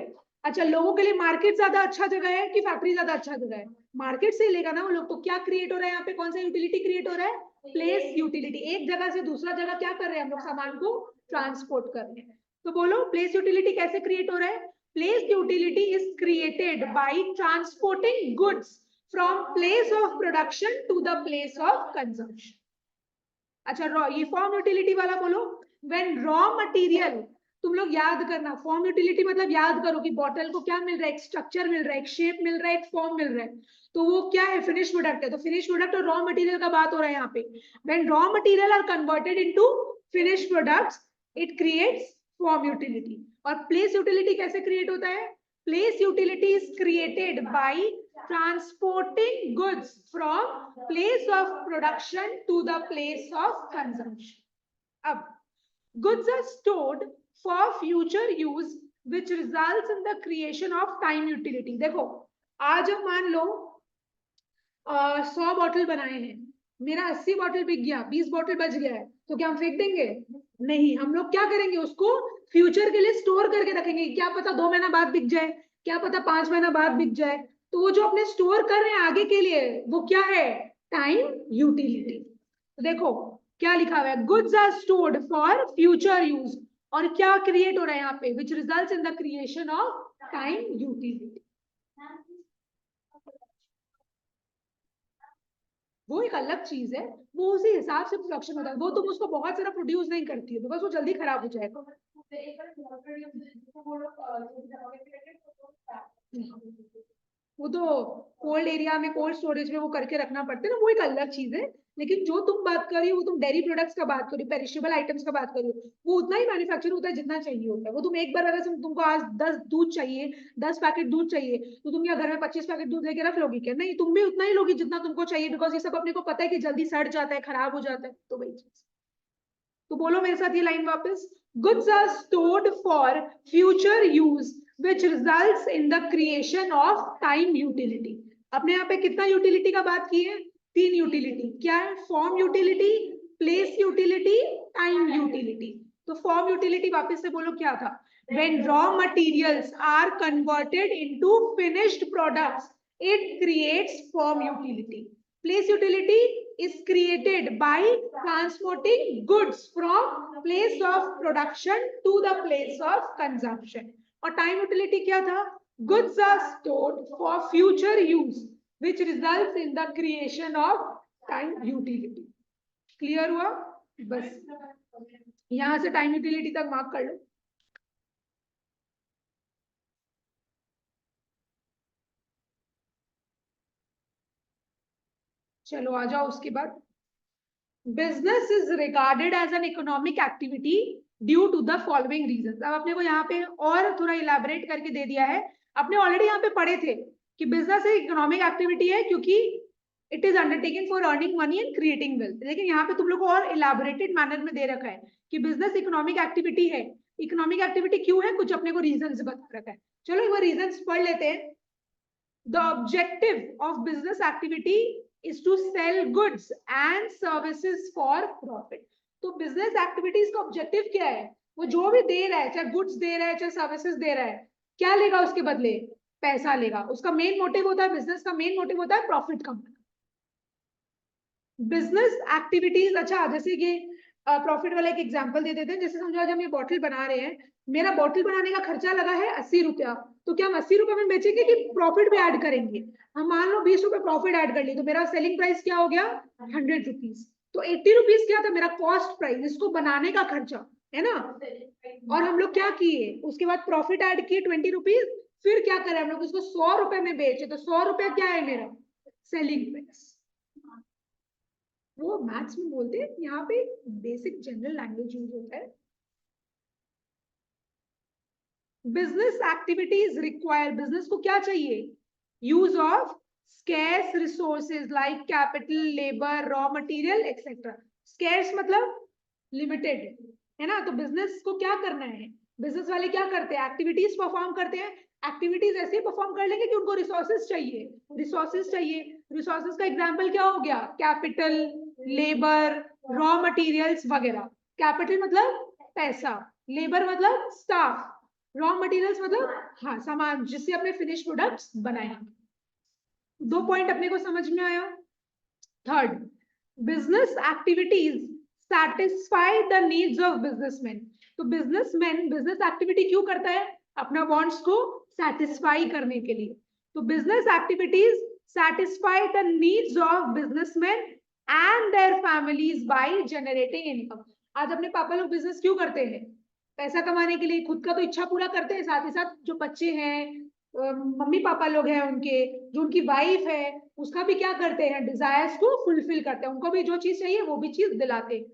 अच्छा लोगों के लिए मार्केट ज्यादा अच्छा जगह है कि फैक्ट्री ज्यादा अच्छा जगह है, मार्केट से लेगा ना वो लोग। तो क्या क्रिएट हो रहा है यहाँ पे, कौन सा यूटिलिटी क्रिएट हो रहा है, प्लेस यूटिलिटी। एक जगह से दूसरा जगह क्या कर रहे हैं हम लोग, सामान को ट्रांसपोर्ट कर रहे हैं। तो बोलो प्लेस यूटिलिटी कैसे क्रिएट हो रहा है, place utility is created by transporting goods from place of production to the place of consumption. अच्छा ये फॉर्म यूटिलिटी वाला बोलो, व्हेन रॉ मटेरियल, तुम लोग याद करना, फॉर्म यूटिलिटी मतलब याद करो कि बॉटल को क्या मिल रहा है, एक स्ट्रक्चर मिल रहा है, एक शेप मिल रहा है, एक फॉर्म मिल रहा है। तो वो क्या है, फिनिश प्रोडक्ट है। तो फिनिश प्रोडक्ट और रॉ मटेरियल का बात हो रहा है यहाँ पे। When raw material are converted into finish products, it creates form utility. और प्लेस यूटिलिटी कैसे क्रिएट होता है, place utility is created by transporting goods from place of production to the place of consumption। अब goods are stored for future use which results in the creation of time utility। देखो आज हम मान लो 100 bottle बनाए हैं, मेरा 80 bottle बिक गया, 20 बॉटल बच गया है, तो क्या हम फेंक देंगे, नहीं, हम लोग क्या करेंगे, उसको फ्यूचर के लिए स्टोर करके रखेंगे। क्या पता 2 महीना बाद बिक जाए, क्या पता 5 महीना बाद बिक जाए। तो वो जो अपने स्टोर कर रहे हैं आगे के लिए, वो क्या है, टाइम यूटिलिटी। तो देखो क्या लिखा हुआ है, goods are stored for future use, और क्या क्रिएट हो रहा है यहाँ पे, which results in the creation of time utility. वो एक अलग चीज है, वो उसी हिसाब से प्रोडक्शन होता है, वो तुम उसको बहुत सारा प्रोड्यूस नहीं करती है, बिकॉज वो जल्दी खराब हो जाएगा। वो तो कोल्ड एरिया में, कोल्ड स्टोरेज में वो करके रखना पड़ता है ना, वो एक अलग चीज है। लेकिन जो तुम बात कर रही हो, वो तुम डेयरी प्रोडक्ट्स का बात करो, पेरिशेबल आइटम्स का बात करो, वो उतना ही मैन्युफैक्चर होता है जितना चाहिए होता है। वो तुम एक बार अगर तुमको आज 10 दूध चाहिए, 10 पैकेट दूध चाहिए, तो तुम या घर में 25 पैकेट दूध लेके रख लोगी क्या, नहीं, तुम भी उतना ही लोगी जितना तुमको चाहिए, बिकॉज ये सब अपने को पता है कि जल्दी सड़ जाता है, खराब हो जाता है। तो वही चीज, तो बोलो मेरे साथ ये लाइन वापस, goods are stored for future use which results in the creation of time utility। अपने यहाँ पे कितना यूटिलिटी का बात की है, 3 यूटिलिटी, क्या है, form utility, place utility, time utility. तो फॉर्म यूटिलिटी वापस से बोलो क्या था, when raw materials are converted into finished products, it creates form utility। Place utility is created by transporting goods from place of production to the place of consumption। और time utility क्या था, goods are stored for future use which results in the creation of time utility. Clear हुआ? बस यहां से time utility तक mark कर लो। चलो आ जाओ उसके बाद। Business is regarded as an economic activity due to the following reasons. अब अपने को यहाँ पे और थोड़ा इलैबोरेट करके दे दिया है। अपने ऑलरेडी यहाँ पे पढ़े थे कि बिजनेस एक इकोनॉमिक एक्टिविटी है क्योंकि it is undertaking for earning money and creating wealth. लेकिन यहाँ पे तुम लोग को और इलैबोरेटेड मैनर में दे रखा है कि बिजनेस इकोनॉमिक एक्टिविटी है। इकोनॉमिक एक्टिविटी क्यों है, कुछ अपने को रीजंस बता रखा है। चलो एक बार रीजंस पढ़ लेते हैं। The objective of business activity is to sell goods and services for profit. तो business activities का objective क्या है? वो जो भी दे रहा है, चाहे goods दे रहा है, चाहे services दे रहा है, क्या लेगा उसके बदले? पैसा लेगा। उसका मेन मोटिव होता है, बिजनेस का मेन मोटिव होता है प्रॉफिट कमाना। बिजनेस एक्टिविटीज, अच्छा जैसे कि प्रॉफिट वाला एक एग्जांपल दे देते हैं। जैसे समझो आज हम ये बॉटल बना रहे हैं, मेरा बॉटल बनाने का खर्चा लगा है 80 रुपया, तो क्या हम 80 रुपए में बेचेंगे कि प्रॉफिट भी ऐड करेंगे? हम मान लो 20 रुपए प्रॉफिट ऐड कर ली, तो मेरा सेलिंग प्राइस क्या हो गया? 100 रुपीज। तो 80 रुपीज क्या था? मेरा कॉस्ट प्राइस, इसको बनाने का खर्चा है ना। और हम लोग क्या किए, उसके बाद प्रॉफिट ऐड किए 20 रुपीज। फिर क्या करें हम लोग, इसको 100 रुपए में बेचे, तो 100 रुपया क्या है मेरा? Selling price. वो मैथ्स में बोलते हैं, यहाँ पे बेसिक जनरल लैंग्वेज यूज होता है। बिजनेस एक्टिविटीज रिक्वायर, बिजनेस को क्या चाहिए? Use of scarce resources like capital, labour, raw material etcetera. Scarce मतलब लिमिटेड है ना। तो बिजनेस को क्या करना है? बिजनेस वाले क्या करते हैं? एक्टिविटीज परफॉर्म करते हैं। एक्टिविटीज ऐसे परफॉर्म कर लेंगे कि उनको रिसोर्सेज चाहिए। रिसोर्सेज चाहिए, रिसोर्सेज का एग्जांपल क्या हो गया? कैपिटल, लेबर, रॉ मटेरियल्स वगैरह। कैपिटल मतलब पैसा, लेबर मतलब स्टाफ, रॉ मटेरियल्स मतलब हाँ सामान जिससे अपने फिनिश प्रोडक्ट्स बनाए। 2 पॉइंट अपने को समझ में आया। Third, business activities satisfy the needs of businessman. तो बिजनेसमैन बिजनेस एक्टिविटी क्यों करता है? अपना वांट्स को सेटिस्फाई करने के लिए। तो business activities satisfy the needs of businessman and their families by generating income. आज अपने पापा लोग बिजनेस क्यों करते हैं? पैसा कमाने के लिए। खुद का तो इच्छा पूरा करते हैं, साथ ही साथ जो बच्चे हैं, मम्मी पापा लोग हैं उनके, जो उनकी वाइफ है, उसका भी क्या करते हैं? डिजायर्स को फुलफिल करते हैं। उनको भी जो चीज चाहिए वो भी चीज दिलाते हैं।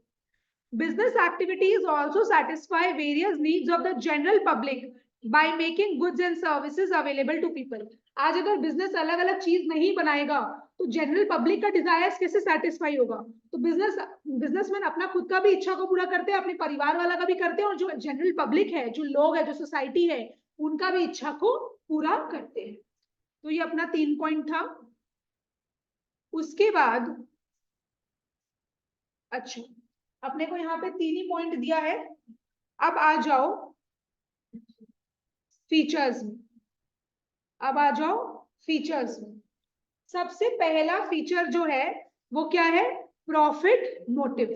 Business activities also satisfy various needs of the general public by making goods and services available to people. आज अगर बिजनेस अलग अलग चीज नहीं बनाएगा तो जनरल पब्लिक का डिजायर्स कैसे सेटिस्फाई होगा? तो बिजनेसमैन अपना खुद का भी इच्छा को पूरा करते हैं, अपने परिवार वाला का भी करते हैं, और जो जनरल पब्लिक है, जो लोग है, जो सोसाइटी है, उनका भी इच्छा को पूरा करते हैं। तो ये अपना 3 पॉइंट था। उसके बाद अच्छा, अपने को यहाँ पे 3 ही पॉइंट दिया है। अब आ जाओ फीचर्स में। अब आ जाओ फीचर्स में। सबसे पहला फीचर जो है वो क्या है? Profit motive.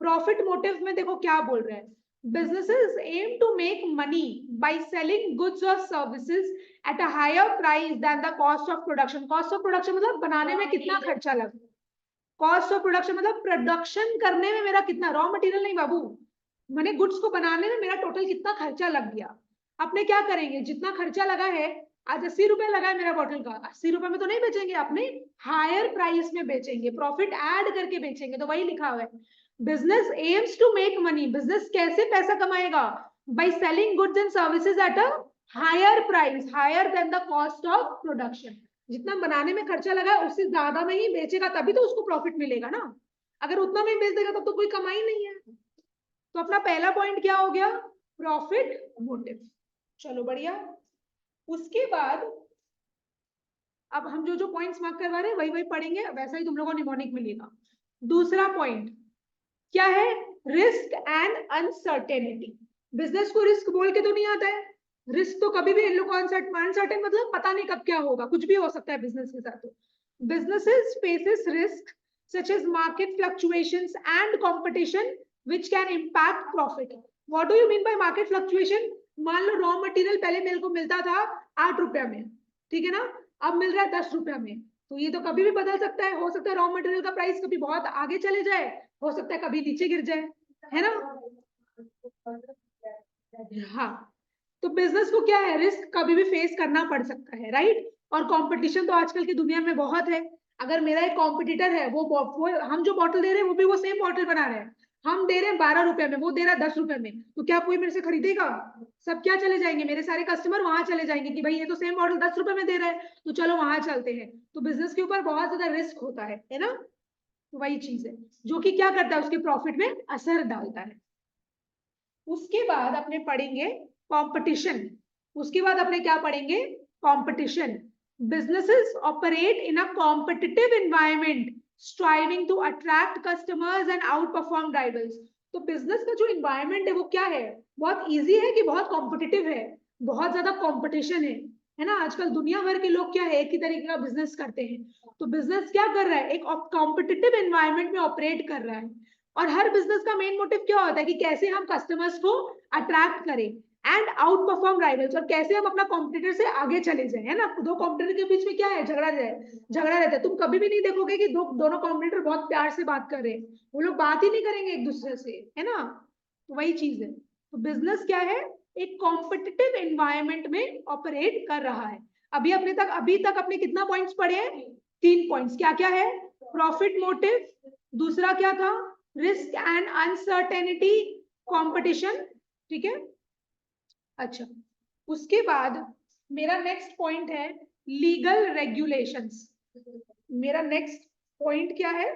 प्रॉफिट मोटिव में देखो क्या बोल रहे हैं, businesses aim to make money by selling goods or services at a higher price than the cost of production. cost of production मतलब बनाने में कितना खर्चा लगा। कॉस्ट ऑफ प्रोडक्शन मतलब प्रोडक्शन करने में मेरा कितना, रॉ मटेरियल नहीं बाबू, मैंने गुड्स को बनाने में मेरा टोटल कितना खर्चा लग गया। अपने क्या करेंगे, जितना खर्चा लगा है, आज 80 रुपए लगा है मेरा बॉटल का, 80 रुपए में तो नहीं बेचेंगे, अपने हायर प्राइस में बेचेंगे, प्रॉफिट ऐड करके बेचेंगे। तो वही लिखा हुआ है, business aims to make money. Business कैसे पैसा कमाएगा? By selling goods and services at a higher price, higher than the cost of production. जितना बनाने में खर्चा लगा है उससे ज्यादा में ही बेचेगा, तभी तो उसको प्रॉफिट मिलेगा ना। अगर उतना में बेच देगा तब तो कोई कमाई नहीं है। तो अपना पहला पॉइंट क्या हो गया? Profit motive. चलो बढ़िया। उसके बाद अब हम जो जो पॉइंट्स मार्क करवा रहे हैं वही वही पढ़ेंगे, वैसा ही तुम लोगों को निमोनिक मिलेगा। दूसरा पॉइंट क्या है? Risk and uncertainty. बिजनेस को रिस्क बोल के तो नहीं आता है, रिस्क तो कभी भी इन लोग को अनसर्टेन मतलब पता नहीं कब क्या होगा, कुछ भी हो सकता है बिजनेस के साथ। तो businesses faces risk such as market fluctuations and competition which can impact profit. What do you mean by market fluctuation? मान लो रॉ मटेरियल पहले मेरे को मिलता था 8 रुपया में, ठीक है ना, अब मिल रहा है 10 रुपया में, तो ये तो कभी भी बदल सकता है, हो सकता है रॉ मटेरियल का प्राइस कभी बहुत आगे चले जाए, हो सकता है कभी नीचे गिर जाए, है ना। हाँ, तो बिजनेस को क्या है, रिस्क कभी भी फेस करना पड़ सकता है, राइट। और कंपटीशन तो आजकल की दुनिया में बहुत है। अगर मेरा एक कॉम्पिटिटर है, वो हम जो बॉटल दे रहे हैं वो भी वो सेम बॉटल बना रहे हैं, हम दे रहे हैं 12 रुपए में, वो दे रहा है 10 रुपए में, तो क्या कोई मेरे से खरीदेगा? सब क्या चले जाएंगे, मेरे सारे कस्टमर वहां चले जाएंगे कि भाई ये तो सेम बॉटल 10 रुपए में दे रहा है, तो चलो वहां चलते हैं। तो बिजनेस के ऊपर बहुत ज्यादा रिस्क होता है ना। तो वही चीज है जो कि क्या करता है, उसके प्रॉफिट में असर डालता है। उसके बाद अपने पढ़ेंगे कंपटीशन। उसके बाद अपने क्या पढ़ेंगे, competition. Businesses operate in a competitive environment striving to attract customers and outperform rivals. तो बिजनेस का जो इन्वायरमेंट है वो क्या है, बहुत इजी है कि बहुत कॉम्पिटिटिव है, बहुत ज्यादा कॉम्पिटिशन है ना। आजकल दुनिया भर के लोग क्या है, एक ही तरीके का बिजनेस करते हैं। तो बिजनेस क्या कर रहा है, एक कॉम्पिटिटिव एनवायरमेंट में ऑपरेट कर रहा है। और हर बिजनेस का मेन मोटिव क्या होता है कि कैसे हम कस्टमर्स को अट्रैक्ट करें एंड आउट परफॉर्म राइवल्स, और कैसे हम अपना कॉम्पिटिटर से आगे चले जाए, है ना। दो कॉम्पिटिटर के बीच में क्या है, झगड़ा रहता है। तुम कभी भी नहीं देखोगे कि दोनों कॉम्पिटिटर बहुत प्यार से बात कर रहे हैं, वो लोग बात ही नहीं करेंगे एक दूसरे से, है ना। तो वही चीज है। तो बिजनेस क्या है, एक कॉम्पिटिटिव एनवायरमेंट में ऑपरेट कर रहा है। अभी तक अपने कितना पॉइंट्स पढ़े हैं, 3 पॉइंट्स। क्या क्या है, प्रॉफिट मोटिव, दूसरा क्या था, रिस्क एंड अनसर्टेनिटी, कंपटीशन, ठीक है। अच्छा, उसके बाद मेरा नेक्स्ट पॉइंट है लीगल रेगुलेशंस। मेरा नेक्स्ट पॉइंट क्या है,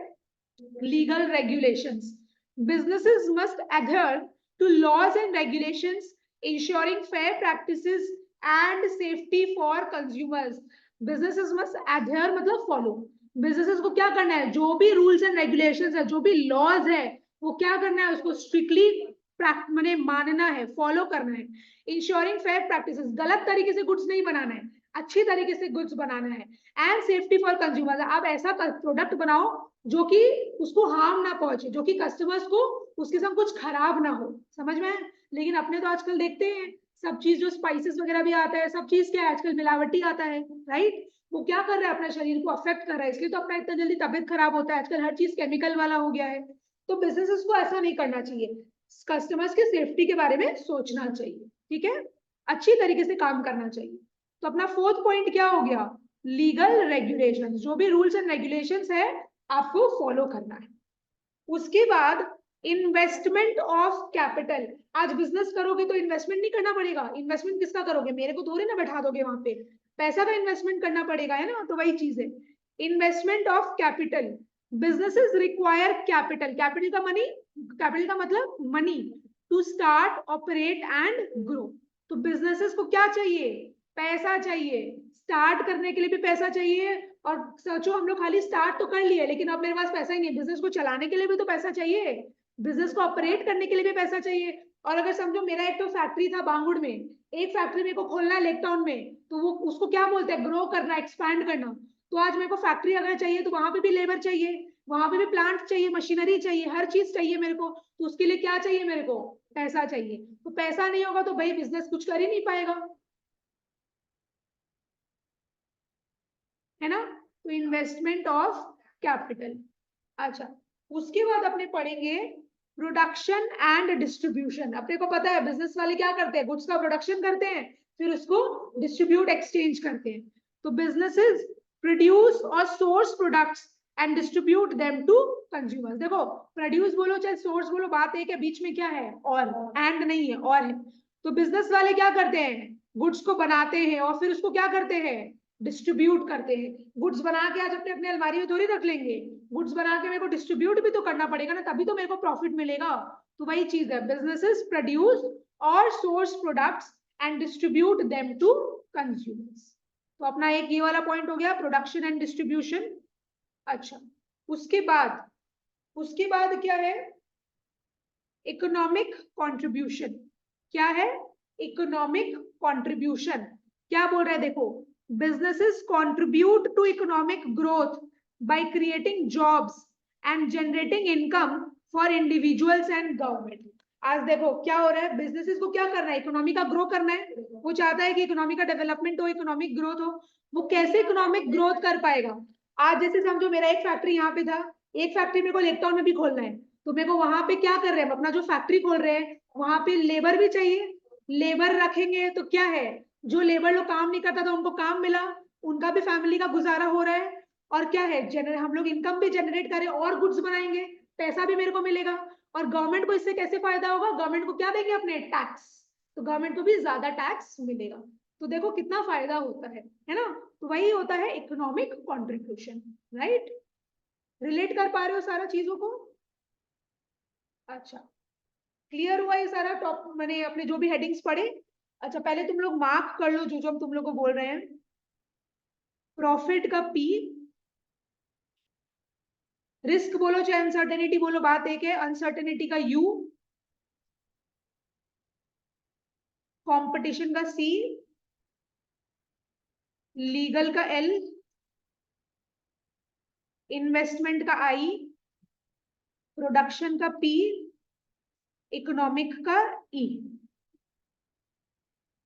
legal regulations. businesses must adhere to laws and regulations ensuring fair practices and safety for consumers. businesses must adhere मतलब follow। businesses को क्या करना है, जो भी रूल्स एंड रेगुलेशंस है, जो भी लॉज है, वो क्या करना है, उसको स्ट्रिक्टली मैंने मानना है, फॉलो करना है। इंश्योरिंग फेयर प्रैक्टिसेस, गलत तरीके से गुड्स नहीं बनाना है, अच्छी तरीके से गुड्स बनाना है। एंड सेफ्टी फॉर कंज्यूमर, आप ऐसा प्रोडक्ट बनाओ जो कि उसको हार्म ना पहुंचे, जो कि कस्टमर्स को उसके साथ कुछ खराब ना हो, समझ में है। लेकिन अपने तो आजकल देखते हैं सब चीज, जो स्पाइसेस वगैरह भी आता है, सब चीज क्या है आजकल मिलावटी आता है, राइट। वो क्या कर रहा है, अपना शरीर को अफेक्ट कर रहा है, इसलिए तो अपना इतना जल्दी तबियत खराब होता है, आजकल हर चीज केमिकल वाला हो गया है। तो बिजनेसेस को ऐसा नहीं करना चाहिए, कस्टमर्स की सेफ्टी के बारे में सोचना चाहिए, ठीक है, अच्छी तरीके से काम करना चाहिए। तो अपना फोर्थ पॉइंट क्या हो गया, लीगल रेगुलेशन, जो भी रूल्स एंड रेगुलेशंस है आपको फॉलो करना है। उसके बाद इन्वेस्टमेंट ऑफ कैपिटल। आज बिजनेस करोगे तो इन्वेस्टमेंट नहीं करना पड़ेगा, इन्वेस्टमेंट किसका करोगे, मेरे को थोड़ी ना बैठा दोगे वहां पे, पैसा का इन्वेस्टमेंट करना पड़ेगा, है ना। तो वही चीज है, investment of capital. Businesses require capital, capital का मतलब money, to start operate and grow. तो बिजनेसेस को क्या चाहिए, पैसा चाहिए, स्टार्ट करने के लिए भी पैसा चाहिए। और सोचो हम लोग खाली स्टार्ट तो कर लिए, लेकिन अब मेरे पास पैसा ही नहीं, बिजनेस को चलाने के लिए भी तो पैसा चाहिए, बिजनेस को ऑपरेट करने के लिए भी पैसा चाहिए। और अगर समझो मेरा एक तो फैक्ट्री था बांगुड़ में, एक फैक्ट्री मेरे को खोलना है लेक टाउन में, तो वो उसको क्या बोलते हैं, ग्रो करना, एक्सपैंड करना। तो आज मेरे को फैक्ट्री अगर चाहिए तो वहां पे भी लेबर चाहिए, वहां पे भी प्लांट चाहिए, मशीनरी चाहिए, हर चीज चाहिए मेरे को। तो उसके लिए क्या चाहिए मेरे को, पैसा चाहिए। तो पैसा नहीं होगा तो भाई बिजनेस कुछ कर ही नहीं पाएगा, है ना। तो इन्वेस्टमेंट ऑफ कैपिटल। अच्छा, उसके बाद अपने पढ़ेंगे प्रोडक्शन एंड डिस्ट्रीब्यूशन। अपने को पता है बिजनेस वाले क्या करते हैं, गुड्स का प्रोडक्शन करते हैं, फिर उसको डिस्ट्रीब्यूट एक्सचेंज करते हैं। तो बिजनेसेस प्रोड्यूस और source products and distribute them to consumers. देखो, प्रोड्यूस बोलो चाहे सोर्स बोलो, बात एक है, बीच में क्या है, और एंड नहीं है, और है। तो बिजनेस वाले क्या करते हैं, गुड्स को बनाते हैं और फिर उसको क्या करते हैं, डिस्ट्रीब्यूट करते हैं। गुड्स बना के आज अपने अपने अलमारी में थोड़ी रख लेंगे, गुड्स बना के मेरे को डिस्ट्रीब्यूट भी तो करना पड़ेगा ना, तभी तो मेरे को प्रॉफिट मिलेगा। तो वही चीज है, बिजनेसेस प्रोड्यूस और source products and distribute them to consumers. तो अपना एक ये वाला पॉइंट हो गया, प्रोडक्शन एंड डिस्ट्रीब्यूशन। अच्छा, उसके बाद क्या है, इकोनॉमिक कंट्रीब्यूशन। क्या है, इकोनॉमिक कंट्रीब्यूशन। क्या बोल रहा है, देखो, businesses contribute to economic growth by creating jobs and generating income for individuals and government. आज देखो क्या हो रहा है, बिजनेसेस को क्या करना है, इकोनॉमी का ग्रो करना है, वो चाहता है कि इकोनॉमी का डेवलपमेंट हो, इकोनॉमिक ग्रोथ हो। वो कैसे इकोनॉमिक ग्रोथ कर पाएगा, आज जैसे समझो मेरा एक फैक्ट्री यहाँ पे था, एक फैक्ट्री मेरे को लेक टाउन में भी खोलना है, तो मेरे को वहां पे क्या कर रहे हैं, अपना जो फैक्ट्री खोल रहे हैं वहां पे लेबर भी चाहिए, लेबर रखेंगे तो क्या है, जो लेबर लोग काम नहीं करता था उनको काम मिला, उनका भी फैमिली का गुजारा हो रहा है, और क्या है हम लोग इनकम भी जनरेट करें और गुड्स बनाएंगे, पैसा भी मेरे को मिलेगा, और गवर्नमेंट को इससे कैसे फायदा होगा, गवर्नमेंट को क्या देंगे अपने टैक्स, तो गवर्नमेंट को भी ज्यादा टैक्स मिलेगा, तो देखो कितना फायदा होता है ना, तो वही होता है इकोनॉमिक कंट्रीब्यूशन, राइट। रिलेट कर पा रहे हो सारा चीजों को? अच्छा, क्लियर हुआ ये सारा टॉप, मैंने अपने जो भी हेडिंग्स पढ़े। अच्छा, पहले तुम लोग मार्क कर लो जो जो हम तुम लोग को बोल रहे हैं। प्रॉफिट का पी, रिस्क बोलो चाहे अनसर्टेनिटी बोलो, बात एक है, अनसर्टेनिटी का यू, कंपटीशन का सी, लीगल का एल, इन्वेस्टमेंट का आई, प्रोडक्शन का पी, इकोनॉमिक का ई।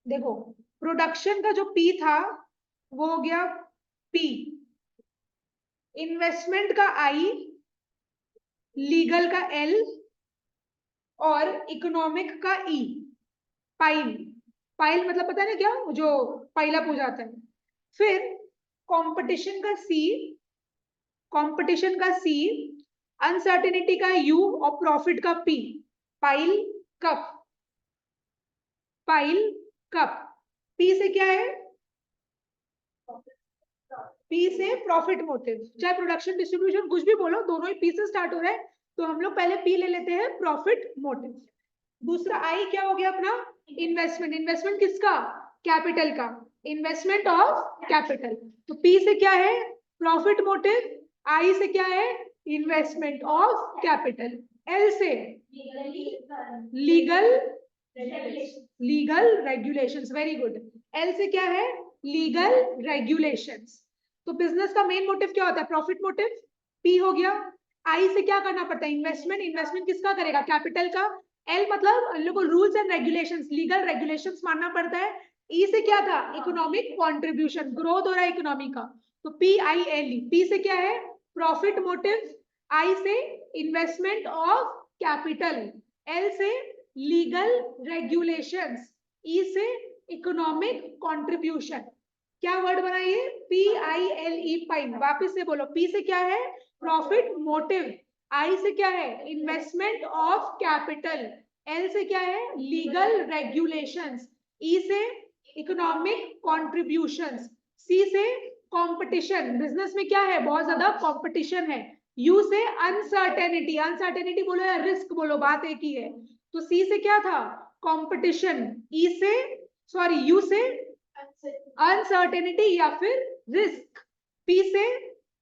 देखो, प्रोडक्शन का जो पी था वो हो गया पी, इन्वेस्टमेंट का आई, लीगल का एल, और इकोनॉमिक का ई। पाइल, पाइल मतलब पता है ना क्या, जो पाइला पूजा आता है। फिर कंपटीशन का सी, कंपटीशन का सी, अनसर्टेनिटी का यू, और प्रॉफिट का P. Pile cup, pile cup. P से क्या है, पी से प्रॉफिट मोटिव, चाहे प्रोडक्शन डिस्ट्रीब्यूशन कुछ भी बोलो, दोनों ही पी से स्टार्ट हो रहा है, तो हम लोग पहले पी ले लेते हैं, प्रॉफिट मोटिव। दूसरा आई क्या हो गया अपना, इन्वेस्टमेंट, इन्वेस्टमेंट किसका, कैपिटल का, इन्वेस्टमेंट ऑफ कैपिटल, तो पी से क्या है, प्रॉफिट मोटिव, आई से क्या है, इन्वेस्टमेंट ऑफ कैपिटल, एल से legal, legal regulations, very good, L से क्या है, लीगल रेगुलेशंस। तो बिजनेस का मेन मोटिव क्या होता है, प्रॉफिट मोटिव, पी हो गया। आई से क्या करना पड़ता है, इन्वेस्टमेंट, इन्वेस्टमेंट किसका करेगा, कैपिटल का। एल मतलब हम लोग को rules and regulations, legal regulations मानना पड़ता है। ई से क्या था, इकोनॉमिक कंट्रीब्यूशन, ग्रोथ हो रहा है इकोनॉमी का, तो P I L E. P से क्या है, प्रॉफिट मोटिव, आई से इन्वेस्टमेंट ऑफ कैपिटल, एल से लीगल रेगुलेशंस, ई से इकोनॉमिक कंट्रीब्यूशन। क्या वर्ड बनाइए, P I L E, pine. वापिस से बोलो, पी से क्या है, प्रॉफिट मोटिव, आई से क्या है, इन्वेस्टमेंट ऑफ कैपिटल, एल से क्या है, लीगल रेगुलेशंस, ई से इकोनॉमिक कॉन्ट्रीब्यूशंस, सी से कंपटीशन, बिजनेस में क्या है, बहुत ज्यादा कंपटीशन है। यू से अनसर्टेनिटी, अनसर्टेनिटी बोलो या रिस्क बोलो, बात एक ही है। तो सी से क्या था, कंपटीशन, ई से, सॉरी, यू से अनसर्टेनिटी या फिर रिस्क, पी से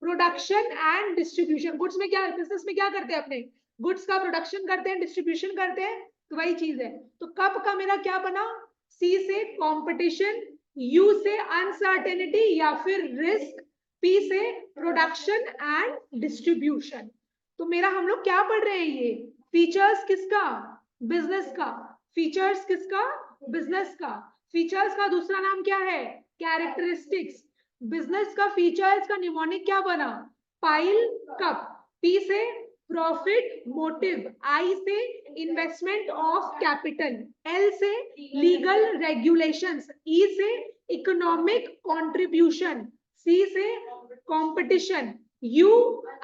प्रोडक्शन एंड डिस्ट्रीब्यूशन, गुड्स में क्या, बिजनेस में क्या करते हैं अपने, गुड्स का प्रोडक्शन करते हैं, डिस्ट्रीब्यूशन करते हैं, तो वही चीज है। तो कप का मेरा क्या बना, सी से कंपटीशन, यू से अनसर्टेनिटी या फिर रिस्क, पी से प्रोडक्शन एंड डिस्ट्रीब्यूशन। तो मेरा हम लोग क्या पढ़ रहे हैं, ये फीचर्स किसका, बिजनेस का, फीचर्स किसका, बिजनेस का। फीचर्स का दूसरा नाम क्या है, कैरेक्टरिस्टिक्स। बिजनेस का फीचर्स का निमोनिक क्या बना, पाइल कप। पी से प्रॉफिट मोटिव, आई से इन्वेस्टमेंट ऑफ कैपिटल, एल से लीगल रेगुलेशंस, ई से इकोनॉमिक कंट्रीब्यूशन, सी से कंपटीशन, यू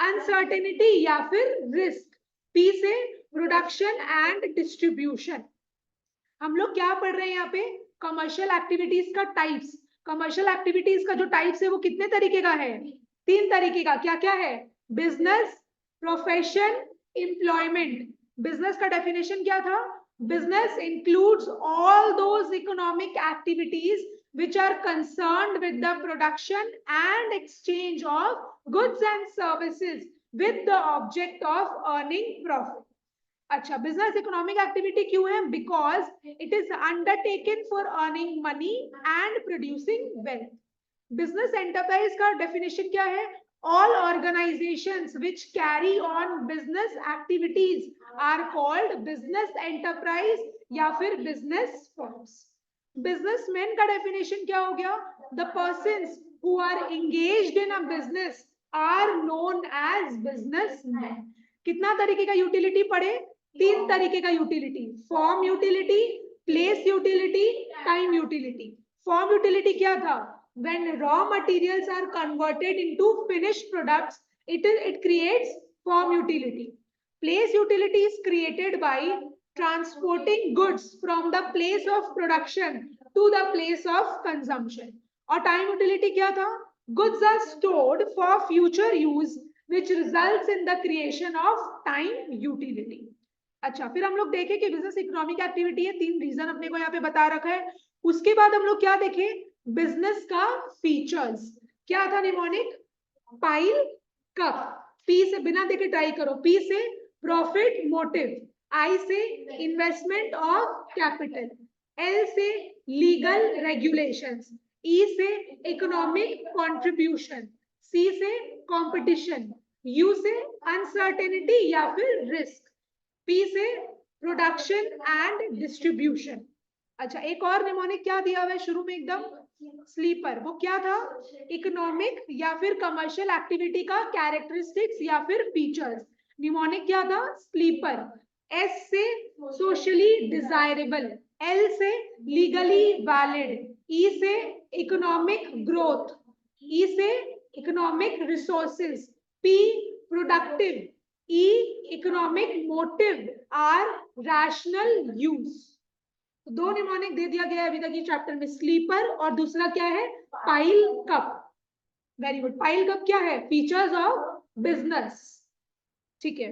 अनसर्टेनिटी या फिर रिस्क, पी से प्रोडक्शन एंड डिस्ट्रीब्यूशन। हम लोग क्या पढ़ रहे हैं यहाँ पे, कमर्शियल एक्टिविटीज का टाइप्स। कमर्शियल एक्टिविटीज का जो टाइप्स है वो कितने तरीके का है, 3 तरीके का। क्या क्या है, बिजनेस, प्रोफेशन, एम्प्लॉयमेंट। बिजनेस का डेफिनेशन क्या था, business includes all those economic activities which are concerned with the production and exchange of goods and services with the object of earning profit. अच्छा, बिजनेस इकोनॉमिक एक्टिविटी क्यों है, because it is undertaken for earning money and producing wealth. Business enterprise का definition क्या है, all organizations which carry on business activities are called business enterprise या फिर business firms। businessmen का definition क्या हो गया, the persons who are engaged in a business are known as businessman. कितना तरीके का यूटिलिटी पढ़े? 3 तरीके का utility, form utility, place utility, time utility. Form utility क्या था? when raw materials are converted into finished products, it creates form utility. Place utility is created by transporting goods from the place of production to the place of consumption. और time utility क्या था? Goods are stored for future use which results in the creation of time utility. अच्छा, फिर हम लोग देखें कि business economic activity है, 3 रीजन अपने को यहाँ पे बता रखा है। उसके बाद हम लोग क्या देखें? बिजनेस का फीचर्स क्या था निमोनिक? Pile cup. पी से बिना देखे ट्राई करो। पी से प्रॉफिट मोटिव, आई से इन्वेस्टमेंट ऑफ कैपिटल, एल से लीगल रेगुलेशंस, ई से इकोनॉमिक कंट्रीब्यूशन, सी से कंपटीशन, यू से अनसर्टेनिटी या फिर रिस्क, पी से प्रोडक्शन एंड डिस्ट्रीब्यूशन। अच्छा, एक और निमोनिक क्या दिया हुआ है शुरू में एकदम? स्लीपर। वो क्या था? इकोनॉमिक या फिर कमर्शियल एक्टिविटी का कैरेक्टरिस्टिक्स या फिर फीचर्स। निमोनिक क्या था? स्लीपर। एस से सोशली डिजायरेबल, एल से लीगली वैलिड, ई से इकोनॉमिक ग्रोथ, ई से economic resources, P productive, E economic motive, R rational use. दो निमोनिक दे दिया गया है अभी तक ये चैप्टर में, स्लीपर और दूसरा क्या है? Pile cup. Very good. Pile cup क्या है? Features of business. ठीक है,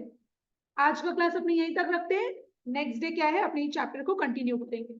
आज का क्लास अपने यहीं तक रखते हैं। नेक्स्ट डे क्या है, अपने चैप्टर को कंटिन्यू करेंगे।